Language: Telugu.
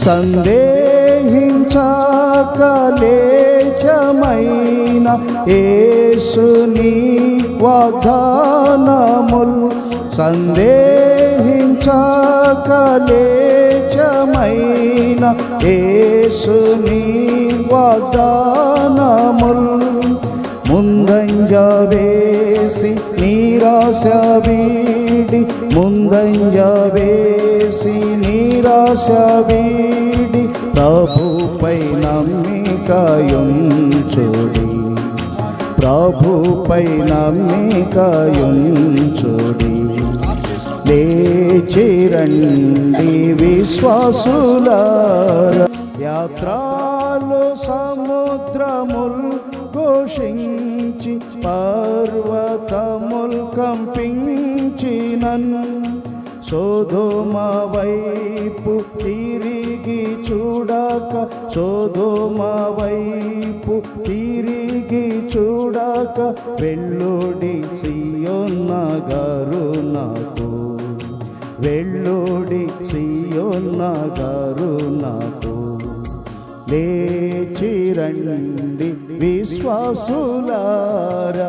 సందేహించాక లేచమైన యేసుని వాగ్దానముల్ సందేహించాక లేచమైన యేసుని వాగ్దానముల్ ముందంజ వేసి నిరాశ వీడి ముందంజ వేసి నిరాశ వీడి ప్రభుపై నమ్మికయుంచుడి ప్రభుపై నమ్మికయుంచుడి లేచిరండి విశ్వాసులారా యాత్రాలు సముద్రముల్ ఘోషించి పర్వతముల్ కంపించినన్ సొదొమ వైపు తిరిగి చూడక సొదొమ వైపు తిరిగి చూడక వెళ్ళుడి సియోన్ నగరునకు వెళ్ళుడి సియోన్ నగరునకు లేచిరండి విశ్వాసులారా